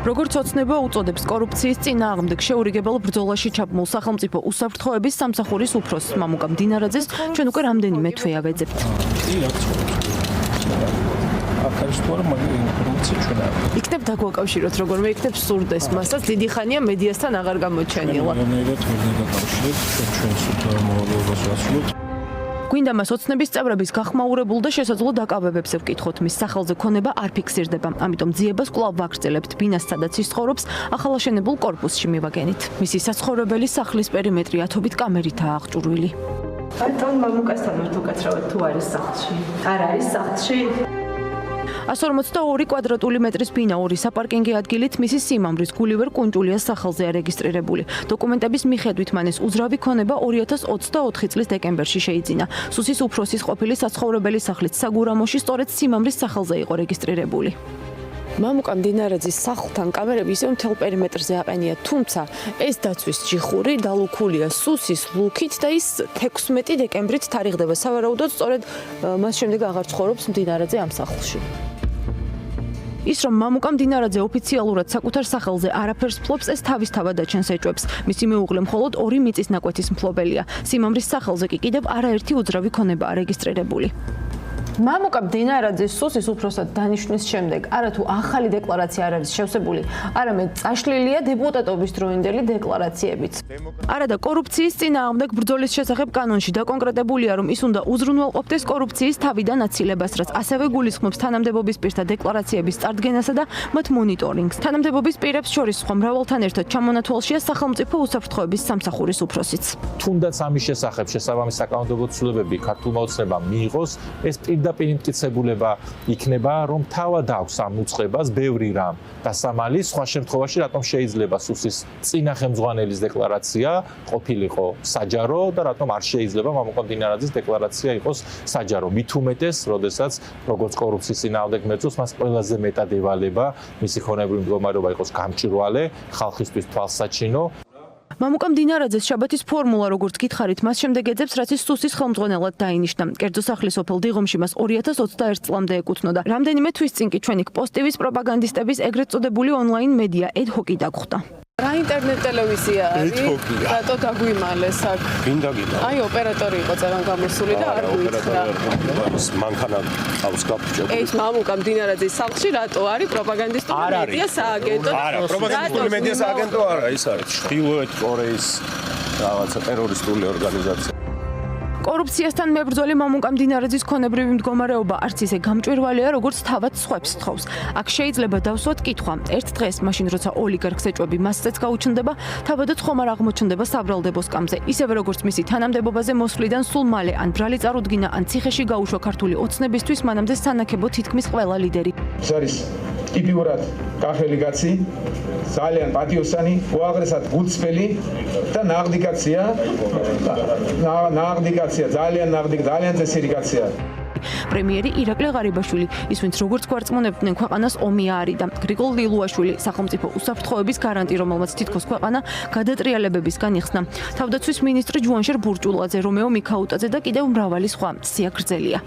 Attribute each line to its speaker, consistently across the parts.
Speaker 1: როგორც ოცნება უწოდებს კორუფციის წინააღმდეგ შეურიგებელ ბრძოლაში ჩაბმულ სახელმწიფო უსაფრთხოების სამსახურის უფროსს მამუკა მდინარაძეს ჩვენ უკვე რამდენიმე თვეა ვეძებთ. იქნებ დაგვაკავშიროთ როგორმე იქნებ სურდეს მასაც დიდი ხანია მედიასთან აღარ გამოჩენილა. გვინდა მას ოცნების წევრების გახმაურებულ და შესაძლო დაკავებებს ვკითხოთ. მის სახელზე ქონება არ ფიქსირდება. ამიტომ ძიებას კვლავ ვაგრძელებთ. ბინას სადაც ის ცხოვრობს, ახალაშენებულ კორპუსში მივაგენით. მისი საცხოვრებელი სახლის პერიმეტრი ათობით კამერითაა აღჭურვილი.
Speaker 2: ბატონ მამუკასთან ვართ უკაცრავად თუ არის სახლში? არ არის სახლში?
Speaker 1: 142 კვადრატული მეტრის ბინა ორი საპარკინგი ადგილით მისი სიმამრის გულივერ კუნჭულიას სახელზეა რეგისტრირებული. დოკუმენტების მიხედვით მან ეს უძრავი ქონება 2024 წლის დეკემბერში შეიძინა. სუსის უფროსის ყოფილი საცხოვრებელი სახლით საგურამოში სწორედ სიმამრის სახელზე იყო რეგისტრირებული. მამუკა მდინარაძის სახლთან კამერები ისევ მთელ პერიმეტრზე აყენია, თუმცა ეს დაცვის ჯიხური დალუქულია სუსის ლუქით და ის 16 დეკემბრით თარიღდება. სავარაუდოდ სწორედ მას შემდეგ აღარ ცხოვრობს მდინარაძე ამ სახლში. ის რომ მამუკა მდინარაძე ოფიციალურად საკუთარ სახელზე არაფერს ფლობს, ეს თავისთავად აჩენს ეჭვებს. მისი მეუღლე მხოლოდ 2 მიწის ნაკვეთის მფლობელია. სიმამრის სახელზე კი კიდევ არაერთი უძრავი ქონებაა რეგისტრირებული. მამუკა მდინარაძის სუსის უფროსად დანიშვნის შემდეგ არა თუ ახალი დეკლარაცია არ არის შევსებული, არამედ წაშლილია დეპუტატობის დროინდელი დეკლარაციებიც. არა და კორუფციის წინააღმდეგ ბრძოლის შესახებ კანონში დაკონკრეტებულია, რომ ის უნდა უზრუნველყოფდეს კორუფციის თავიდან აცილებას, რაც ასევე გულისხმობს თანამდებობის პირთა დეკლარაციების წარდგენასა და მათ მონიტორინგს. თანამდებობის პირებს შორის სხვა მრავალთან ერთად ჩამონათვალშია სახელმწიფო უსაფრთხოების სამსახურის უფროსიც.
Speaker 3: თუნდაც ამის შესახებ შესაბამისი საკანონმდებლო ცვლილებები ქართულმა ოცნებამ მიიღოს, ეს პირდაპირ იმტკიცებულება იქნება, რომ თავად აქვს ამ უწყებას ბევრი რამ დასამალი, სხვა შემთხვევაში რატომ შეიძლება სუსის წინა ხელმძღვანელის დეკლარაცია ყოფილიყო საჯარო და რატომ არ შეიძლება მამუკა მდინარაძის დეკლარაცია იყოს საჯარო. მით უმეტეს, როდესაც როგორც კორუფციის წინააღმდეგ მეწოს, მას ყველაზე მეტად ევალება მისი ქონებრივი მდგომარეობა იყოს გამჭვირვალე, ხალხისთვის თვალსაჩინო.
Speaker 1: მამუკა მდინარაძეს შაბათის ფორმულა როგორც გითხარით, მას შემდეგ ეძებს, რაც ის სუსის ხელმძღვანელად დაინიშნა. კერძო სახლის ოფელ დიღომში მას 2021 წლამდე ეკუთვნოდა. რამდენიმე თვის წინ კი ჩვენი პოსტივის პროპაგანდისტების ეგრეთ წოდებული ონლაინ მედია ედჰოკი დაგვხვდა.
Speaker 2: რა ინტერნეტ ტელევიზია არის? რატო დაგვიმალეს აქ? აი ოპერატორი იყო ძალიან გამოსული და არ გვიცხდა.
Speaker 4: მანქანა აქვს გაფუჭებული.
Speaker 2: ეს მამუკა მდინარაძის სახლში რატო არის პროპაგანდისტული მედია სააგენტო?
Speaker 4: არა, პროპაგანდისტული მედია სააგენტო არა, ის არის ჩრდილოეთ კორეის რაღაცა ტერორისტული ორგანიზაცია.
Speaker 1: კორუფციასთან მებრძოლი მამუკა მდინარაძის ქონებრივი მდგომარეობა არც ისე გამჭვირვალეა, როგორც თავად სხვებს თხოვს. აქ შეიძლება დავსვათ კითხვა. ერთ დღეს, მაშინ როცა ოლიგარქს ეჭვები მასზეც გაუჩნდება, თავადაც ხომ არ აღმოჩნდება საბრალდებო სკამზე. ისევე როგორც მისი თანამდებობაზე მოსვლიდან სულ მალე ან ბრალი წარუდგინა, ან ციხეში გაუშვა ქართული ოცნებისთვის, მანამდე სანაკებო თითქმის ყველა ლიდერი.
Speaker 5: ეს არის ტიპიურად კახელი კაცი, ძალიან პატიოსანი, უაღრესად გულწრფელი და ნაღდი კაცია. ძალიან ნაღდი, ძალიან წესიერი კაცია.
Speaker 1: პრემიერი ირაკლი ღარიბაშვილი, ის ვინც როგორც გვარწმუნებდნენ ქვეყანას ომი არიდა. გრიგოლ ლილუაშვილი, სახელმწიფო უსაფრთხოების გარანტი, რომელმაც თითქოს ქვეყანა გადატრიალებებისგან იხსნა. თავდაცვის მინისტრი ჯუანშერ ბურჭულაძე, რომეო მიქაუტაძე და კიდევ მრავალი სხვა სიაგრძელია.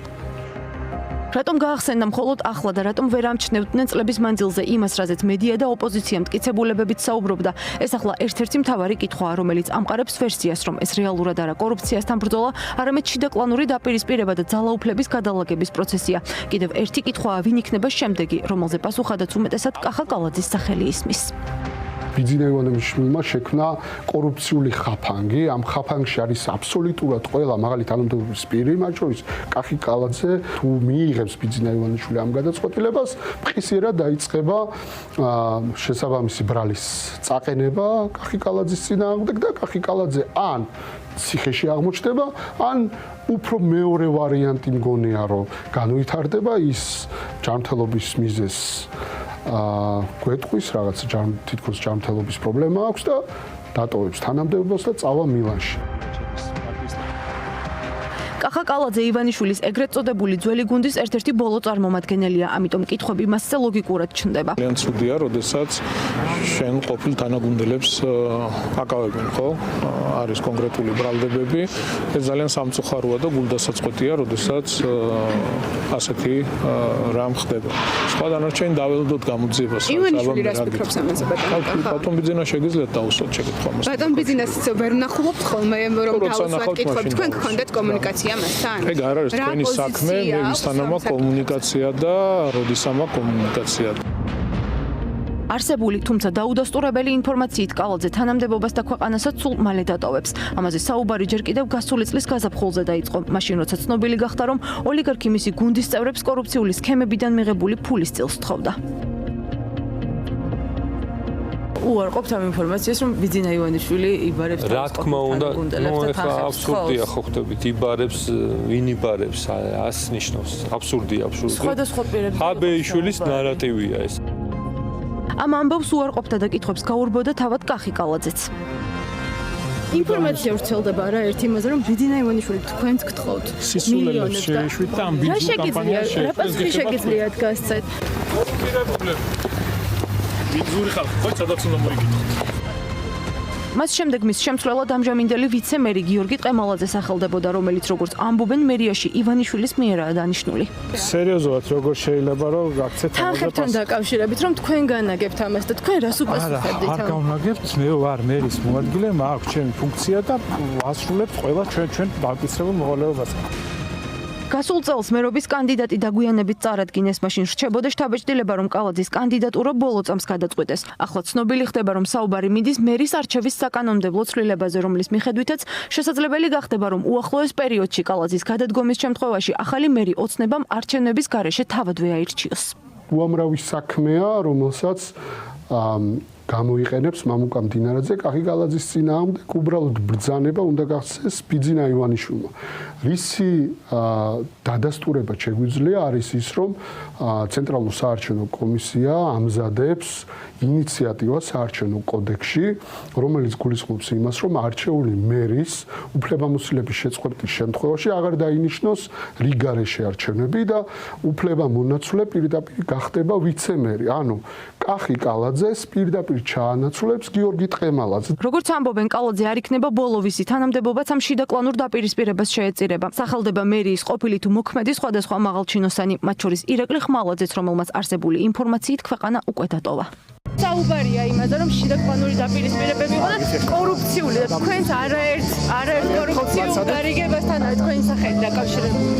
Speaker 1: რატომ გაახსენდა მხოლოდ ახლა და რატომ ვერ ამჩნევდნენ წლების მანძილზე იმას, რაზეც მედია და ოპოზიცია მტკიცებულებებით საუბრობდა? ეს ახლა ერთ-ერთი მთავარი კითხვაა, რომელიც ამყარებს ვერსიას, რომ ეს რეალურად არა კორუფციასთან ბრძოლა, არამედ შიდაკლანური დაპირისპირება და ძალაუფლების გადალაგების პროცესია. კიდევ ერთი კითხვაა, ვინ იქნება შემდეგი, რომელზე პასუხადაც უმეტესად კახა კალაძის სახელი ისმის.
Speaker 6: ბიძინა ივანიშვილმა შექმნა კორუფციული ხაფანგი. ამ ხაფანგში არის აბსოლუტურად ყველა მაღალი თანამდებობის პირი, მათ შორის კახი კალაძე. თუ მიიღებს ბიძინა ივანიშვილი ამ გადაწყვეტილებას, მყისიერად დაიწყება შესაბამისი ბრალის წაყენება კახი კალაძის წინააღმდეგ და კახი კალაძე ან ციხეში აღმოჩნდება, ან უფრო მეორე ვარიანტი მგონია, რომ განვითარდება ის ჯანმრთელობის მიზეზს გვეტყვის, რაღაც თითქოს ჯანმრთელობის პრობლემა აქვს და დატოვებს თანამდებობას და წავა მილანში.
Speaker 1: კახა კალაძე ივანიშვილის ეგრეთ წოდებული ძველი გუნდის ერთ-ერთი ბოლო წარმომადგენელია, ამიტომ კითხვები მასზე ლოგიკურად ჩნდება.
Speaker 7: ძალიან ცუდია, როდესაც შენ ყოფილ თანაგუნდელებს აკავებენ, ხო? არის კონკრეტული ბრალდებები. ეს ძალიან სამწუხაროა და გულდასაწყვეტია, როდესაც ასეთი რამ ხდება. სხვა დანარჩენი დაველოდოთ გამოძიებას.
Speaker 2: ივანიშვილი რას ფიქრობს ამაზე,
Speaker 7: ბატონ ბიძინა შეგიძლიათ დაუსვათ შეკითხვა მას.
Speaker 2: ბატონ ბიძინას ვერ ნახულობთ ხოლმე, რომ დავუსვათ კითხვები, თქვენ გქონდათ კომუნიკაცია მასთან?
Speaker 7: ეგ არ არის თქვენი საქმე, მე მისთანამა კომუნიკაცია და როდისამა კომუნიკაცია.
Speaker 1: არსებული, თუმცა დაუდასტურებელი ინფორმაციით კალაძე თანამდებობას და ქვეყანასაც სულ მალე დატოვებს. ამაზე საუბარი ჯერ კიდევ გასული წლის გაზაფხულზე დაიწყო. მაშინ როცა ცნობილი გახდა, რომ ოლიგარქი მისი გუნდის წევრებს კორუფციული სქემებიდან მიღებული ფულის წილს თხოვდა.
Speaker 8: უარყოფთ ამ ინფორმაციას, რომ ბიძინა ივანიშვილი იბარებს
Speaker 9: რა თქმა უნდა, ეხლა აბსურდია ხო ხდებით, იბარებს, ვინ იბარებს, ას ნიშნავს. აბსურდია.
Speaker 8: სხვადასხვა პირები.
Speaker 9: ჰაბეიშვილის ნარატივია ეს.
Speaker 1: ამ ამბავს უარყოფდა და კითხვებს გაურბოდა თავად კახი კალაძეც.
Speaker 2: ინფორმაცია ვრცელდება რა ერთ იმაზე, რომ ბიძინა ივანიშვილი თქვენც გთხოვთ.
Speaker 7: სისულელებს შეეშვით და ამ ბიძულ კამპანიაში
Speaker 2: რა პასუხი შეგიძლიათ გასცეთ?
Speaker 7: ბიძური ხალხი, ხო, სადაც უნდა მოიგოთ.
Speaker 1: მას შემდეგ მის შემცვლელად ამჟამინდელი ვიცე-მერი გიორგი ტყემალაძე სახელდებოდა, რომელიც როგორც ამბობენ მერიაში ივანიშვილის მიერაა დანიშნული.
Speaker 7: სერიოზულად როგორ შეიძლება რომ გაქცეთ
Speaker 2: თანხებთან დაკავშირებით, რომ თქვენ განაგებთ ამას და თქვენ რას უპასუხებდით?
Speaker 7: არ გავნაგებთ, მე ვარ მერის მოადგილე, მაქვს ჩემი ფუნქცია და ვასრულებ ყველა ჩვენ დაკისრებულ მოვალეობას.
Speaker 1: გასულ წელს მერობის კანდიდატი დაგვიანებით წარადგინეს, მაშინ რჩებოდა შთაბეჭდილება, რომ კალაძის კანდიდატურა ბოლო წამს გადაწყვეტეს. ახლა ცნობილი ხდება, რომ საუბარი მიდის მერის არჩევის საკანონმდებლო ცვლილებაზე, რომლის მიხედვითაც შესაძლებელი გახდება, რომ უახლოეს პერიოდში კალაძის გადადგომის შემთხვევაში ახალი მერი ოცნებამ არჩევნების გარეშე თავადვე აირჩიოს.
Speaker 6: უამრავი საქმეა, რომელსაც გამოიყენებს მამუკა მდინარაძე კახი კალაძის წინააღმდეგ, უბრალოდ ბრძანება უნდა გახდეს ბიძინა ივანიშვილმა. რისი დადასტურება შეგვიძლია არის ის, რომ ცენტრალურ საარჩევნო კომისია ამზადებს ინიციატივას საარჩევნო კოდექსში, რომელიც გულისხმობს იმას, რომ არჩეული მერის უფლებამოსილების შეწყვეტის შემთხვევაში აღარ დაინიშნოს რიგარეშე არჩევნები და უფლებამონაცვლე პირდაპირ გახდება ვიცე-მერი. ანუ კახი კალაძეს პირდაპირ ჩაანაცვლებს გიორგი ტყემალაძე.
Speaker 1: როგორც ამბობენ, კალაძე არ იქნება ბოლოვისი, თანამდებობაც ამ შიდაკლანურ დაპირისპირებას შეეწირება. სახელდება მერიის ყოფილი თუ მოქმედი სხვადასხვა მაღალჩინოსანი, მათ შორის ირაკლი ხმალაძეც, რომელმაც არსებული ინფორმაციით ქვეყანა უკვე დატოვა.
Speaker 2: საუბარია იმაზე, რომ შიდაკლანური დაპირისპირებები იყო და კორუფციული და თქვენც არაერთ კორუფციულ გარიგებასთან თქვენი სახელი დაკავშირებული.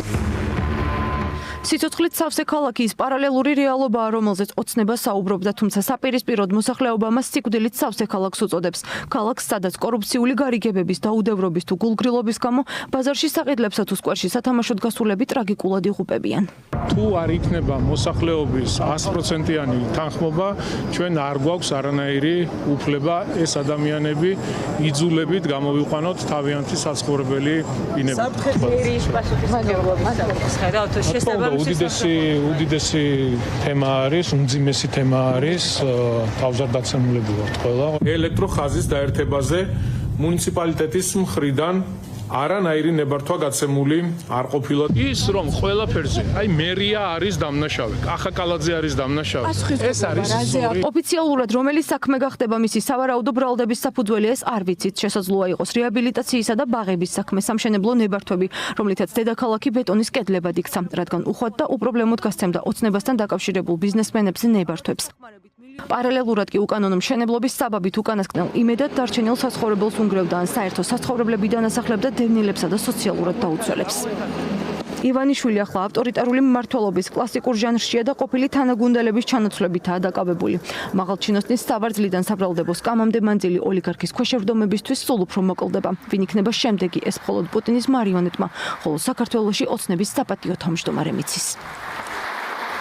Speaker 1: სიცოცხლით სავსე ქალაქის პარალელური რეალობაა, რომელზეც ოცნება საუბრობდა, თუმცა საპირისპიროდ მოსახლეობა მას სიკვდილით სავსე ქალაქს უწოდებს. ქალაქს, სადაც კორუფციული გარიგებების, დაუდევრობის თუ გულგრილობის გამო ბაზარში საყიდლებსა თუ სკვერში სათამაშოდ გასულები ტრაგიკულად იღუპებიან.
Speaker 7: თუ არ იქნება მოსახლეობის 100%-იანი თანხმობა, ჩვენ არ გვაქვს არანაირი უფლება ეს ადამიანები იძულებით გამოვიყვანოთ თავიანთი საცხოვრებელი ბინები. უდიდესი თემა არის, უმძიმესი თემა არის, თავზარდაცემულები ვართ ყველა. ელექტროხაზის დაერთებაზე მუნიციპალიტეტის მხრიდან არანაირი ნებართვა გაცემული არ ყოფილა. ის რომ ყველაფერზე, აი მერია არის დამნაშავე, კახა კალაძე არის დამნაშავე. ეს არის ზური.
Speaker 1: ოფიციალურად რომელი საქმე გახდება მისი სავარაუდო ბრალდების საფუძველი ეს არ ვიცით. შესაძლოა იყოს რეაბილიტაციისა და ბაღების საქმე, სამშენებლო ნებართვები, რომლითაც დედაქალაქი ბეტონის კედლებად იქცა, რადგან უხვად და უპრობლემოდ გასცემდა ოცნებასთან დაკავშირებულ ბიზნესმენებზე ნებართვებს. პარალელურად კი უკანონო მშენებლობის საბაბით უკანასკნელ იმედად დარჩენილ საცხოვრებელს უნგრევდა ან საერთო საცხოვრებლები დანასახლებდა დევნილებსა და სოციალურად დაუცველებს. ივანიშვილი ახლა ავტორიტარული მმართველობის კლასიკურ ჟანრშია და ყოფილი თანაგუნდელების ჩანაცვლებითაა დაკავებული. მაღალჩინოსნის საბარძლიდან საბრალდებო სკამამდე მანძილი ოლიგარქის ქვეშევრდომებისთვის სულ უფრო მოკლდება. ვინ იქნება შემდეგი, ეს მხოლოდ პუტინის მარიონეტმა, ხოლო საქართველოში ოცნების საპატიო თავმჯდომარე მიცის.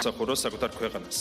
Speaker 10: სახუროს საკუთარ ქვეყანას.